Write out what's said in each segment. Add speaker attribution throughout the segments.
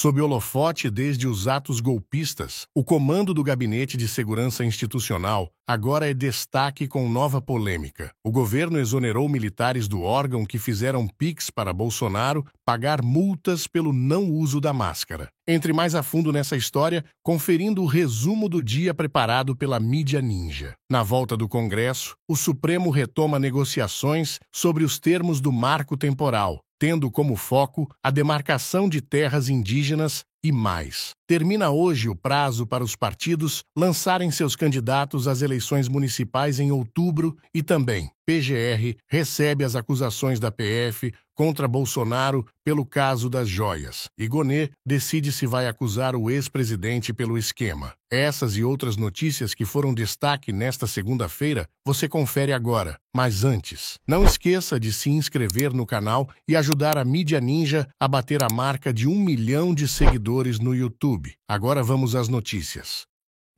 Speaker 1: Sob holofote desde os atos golpistas, o comando do Gabinete de Segurança Institucional agora é destaque com nova polêmica. O governo exonerou militares do órgão que fizeram PIX para Bolsonaro pagar multas pelo não uso da máscara. Entre mais a fundo nessa história, conferindo o resumo do dia preparado pela mídia ninja. Na volta do Congresso, o Supremo retoma negociações sobre os termos do marco temporal, tendo como foco a demarcação de terras indígenas e mais. Termina hoje o prazo para os partidos lançarem seus candidatos às eleições municipais em outubro e também PGR recebe as acusações da PF contra Bolsonaro pelo caso das joias. E Gonê decide se vai acusar o ex-presidente pelo esquema. Essas e outras notícias que foram destaque nesta segunda-feira, você confere agora. Mas antes, não esqueça de se inscrever no canal e ajudar a mídia ninja a bater a marca de 1 milhão de seguidores no YouTube. Agora vamos às notícias.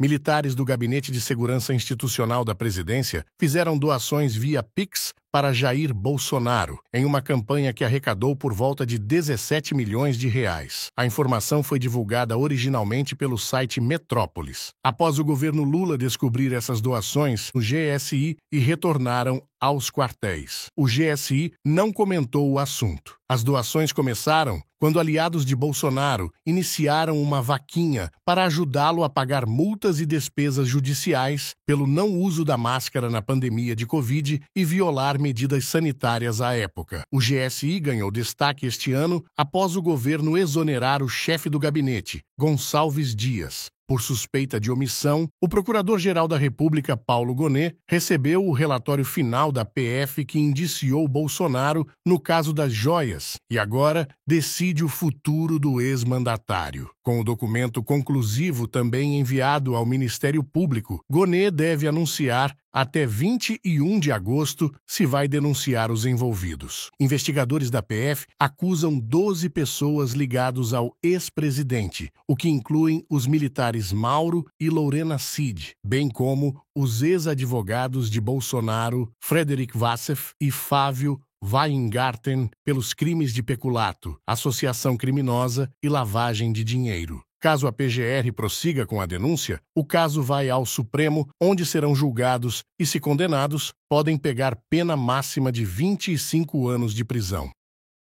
Speaker 1: Militares do Gabinete de Segurança Institucional da Presidência fizeram doações via PIX para Jair Bolsonaro, em uma campanha que arrecadou por volta de 17 milhões de reais. A informação foi divulgada originalmente pelo site Metrópolis. Após o governo Lula descobrir essas doações no GSI e retornaram aos quartéis. O GSI não comentou o assunto. As doações começaram quando aliados de Bolsonaro iniciaram uma vaquinha para ajudá-lo a pagar multas e despesas judiciais pelo não uso da máscara na pandemia de Covid e violar medidas sanitárias à época. O GSI ganhou destaque este ano após o governo exonerar o chefe do gabinete, Gonçalves Dias. Por suspeita de omissão, o Procurador-Geral da República, Paulo Gonet, recebeu o relatório final da PF que indiciou Bolsonaro no caso das joias e agora decide o futuro do ex-mandatário. Com o documento conclusivo também enviado ao Ministério Público, Gonet deve anunciar até 21 de agosto se vai denunciar os envolvidos. Investigadores da PF acusam 12 pessoas ligadas ao ex-presidente, o que incluem os militares Mauro e Lorena Cid, bem como os ex-advogados de Bolsonaro, Frederic Wassef e Fávio Weingarten, pelos crimes de peculato, associação criminosa e lavagem de dinheiro. Caso a PGR prossiga com a denúncia, o caso vai ao Supremo, onde serão julgados e, se condenados, podem pegar pena máxima de 25 anos de prisão.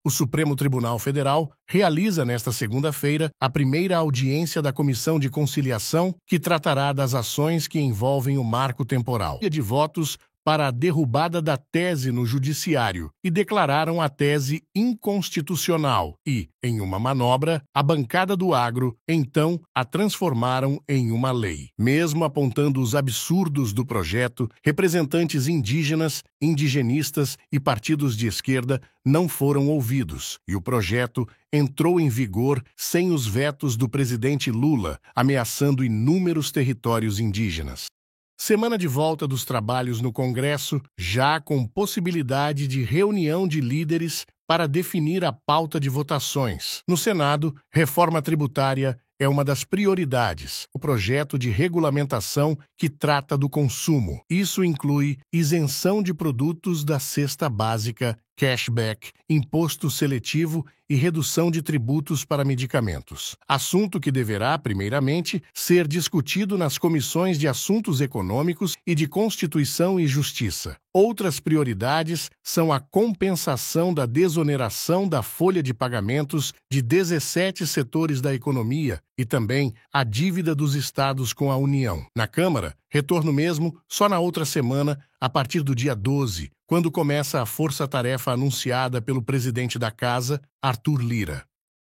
Speaker 1: O Supremo Tribunal Federal realiza nesta segunda-feira a primeira audiência da Comissão de Conciliação, que tratará das ações que envolvem o marco temporal de votos para a derrubada da tese no Judiciário e declararam a tese inconstitucional e, em uma manobra, a bancada do agro, então, a transformaram em uma lei. Mesmo apontando os absurdos do projeto, representantes indígenas, indigenistas e partidos de esquerda não foram ouvidos, e o projeto entrou em vigor sem os vetos do presidente Lula, ameaçando inúmeros territórios indígenas. Semana de volta dos trabalhos no Congresso, já com possibilidade de reunião de líderes para definir a pauta de votações. No Senado, reforma tributária é uma das prioridades. O projeto de regulamentação que trata do consumo. Isso inclui isenção de produtos da cesta básica, cashback, imposto seletivo e redução de tributos para medicamentos. Assunto que deverá, primeiramente, ser discutido nas comissões de Assuntos Econômicos e de Constituição e Justiça. Outras prioridades são a compensação da desoneração da folha de pagamentos de 17 setores da economia e também a dívida dos estados com a União. Na Câmara, retorno mesmo só na outra semana, a partir do dia 12, quando começa a força-tarefa anunciada pelo presidente da Casa, Arthur Lira.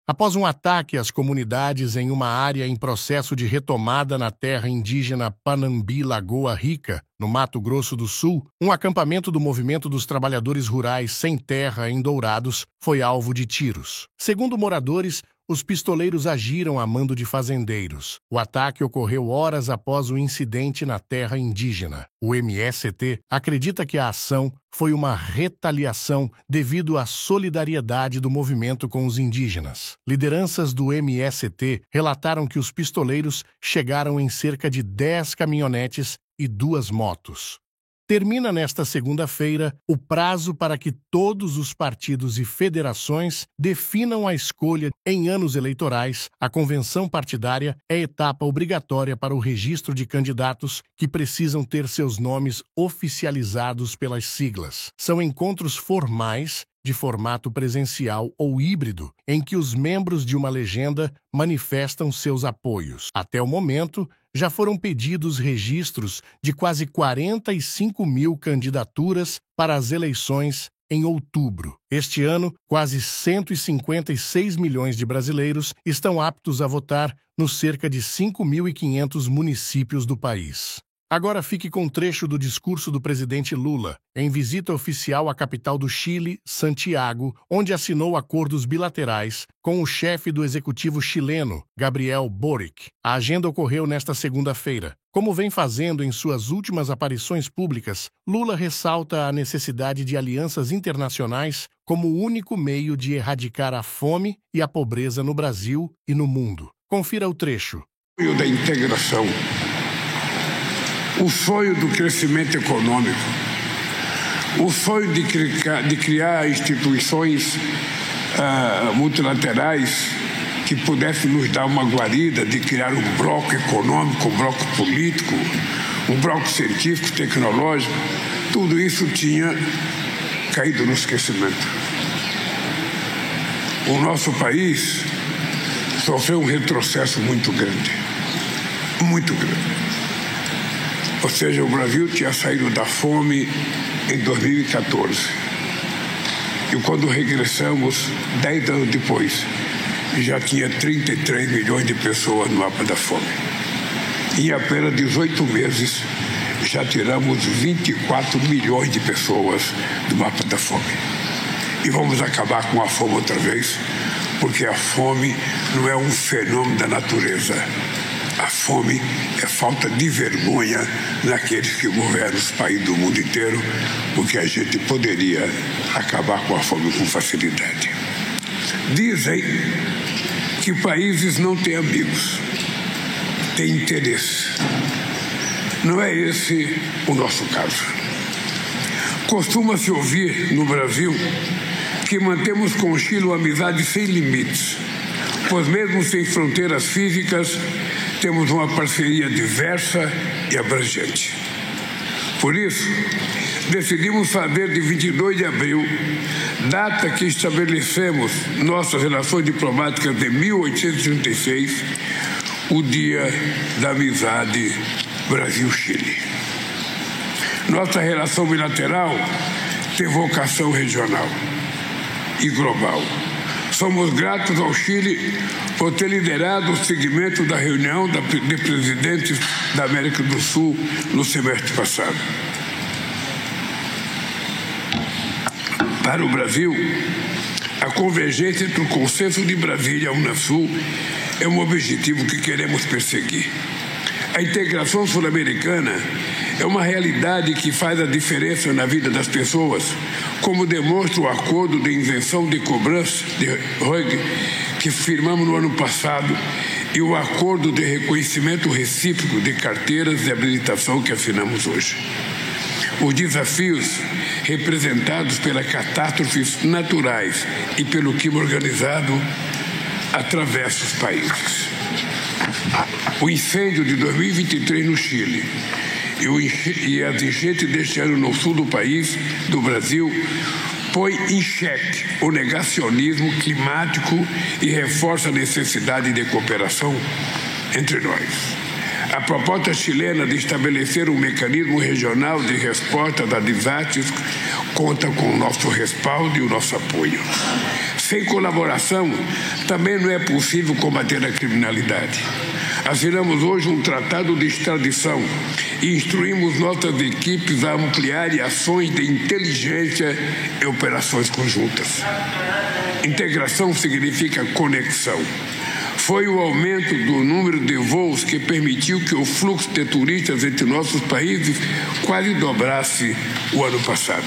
Speaker 1: Após um ataque às comunidades em uma área em processo de retomada na terra indígena Panambi-Lagoa Rica, no Mato Grosso do Sul, um acampamento do Movimento dos Trabalhadores Rurais Sem Terra em Dourados foi alvo de tiros. Segundo moradores, os pistoleiros agiram a mando de fazendeiros. O ataque ocorreu horas após o incidente na terra indígena. O MST acredita que a ação foi uma retaliação devido à solidariedade do movimento com os indígenas. Lideranças do MST relataram que os pistoleiros chegaram em cerca de 10 caminhonetes e 2 motos. Termina nesta segunda-feira o prazo para que todos os partidos e federações definam a escolha. Em anos eleitorais, a convenção partidária é etapa obrigatória para o registro de candidatos que precisam ter seus nomes oficializados pelas siglas. São encontros formais de formato presencial ou híbrido, em que os membros de uma legenda manifestam seus apoios. Até o momento, já foram pedidos registros de quase 45 mil candidaturas para as eleições em outubro. Este ano, quase 156 milhões de brasileiros estão aptos a votar nos cerca de 5.500 municípios do país. Agora fique com um trecho do discurso do presidente Lula, em visita oficial à capital do Chile, Santiago, onde assinou acordos bilaterais com o chefe do executivo chileno, Gabriel Boric. A agenda ocorreu nesta segunda-feira. Como vem fazendo em suas últimas aparições públicas, Lula ressalta a necessidade de alianças internacionais como o único meio de erradicar a fome e a pobreza no Brasil e no mundo. Confira o trecho.
Speaker 2: Da integração. O sonho do crescimento econômico, o sonho de criar instituições multilaterais que pudessem nos dar uma guarida, de criar um bloco econômico, um bloco político, um bloco científico, tecnológico, tudo isso tinha caído no esquecimento. O nosso país sofreu um retrocesso muito grande, muito grande. Ou seja, o Brasil tinha saído da fome em 2014. E quando regressamos, 10 anos depois, já tinha 33 milhões de pessoas no mapa da fome. Em apenas 18 meses, já tiramos 24 milhões de pessoas do mapa da fome. E vamos acabar com a fome outra vez, porque a fome não é um fenômeno da natureza. A fome é falta de vergonha naqueles que governam os países do mundo inteiro, porque a gente poderia acabar com a fome com facilidade. Dizem que países não têm amigos, têm interesse. Não é esse o nosso caso. Costuma-se ouvir no Brasil que mantemos com o Chile uma amizade sem limites, pois mesmo sem fronteiras físicas, temos uma parceria diversa e abrangente. Por isso, decidimos fazer de 22 de abril, data que estabelecemos nossas relações diplomáticas de 1836, o Dia da Amizade Brasil-Chile. Nossa relação bilateral tem vocação regional e global. Somos gratos ao Chile por ter liderado o segmento da reunião de presidentes da América do Sul no semestre passado. Para o Brasil, a convergência entre o Consenso de Brasília e a Unasul é um objetivo que queremos perseguir. A integração sul-americana é uma realidade que faz a diferença na vida das pessoas, como demonstra o acordo de isenção de cobrança de ROIG que firmamos no ano passado e o acordo de reconhecimento recíproco de carteiras de habilitação que assinamos hoje. Os desafios representados pelas catástrofes naturais e pelo crime organizado atravessam os países. O incêndio de 2023 no Chile e as enchentes deste ano no sul do país, do Brasil, põe em xeque o negacionismo climático e reforça a necessidade de cooperação entre nós. A proposta chilena de estabelecer um mecanismo regional de resposta a desastres conta com o nosso respaldo e o nosso apoio. Sem colaboração, também não é possível combater a criminalidade. Assinamos hoje um tratado de extradição e instruímos nossas equipes a ampliar ações de inteligência e operações conjuntas. Integração significa conexão. Foi o aumento do número de voos que permitiu que o fluxo de turistas entre nossos países quase dobrasse o ano passado.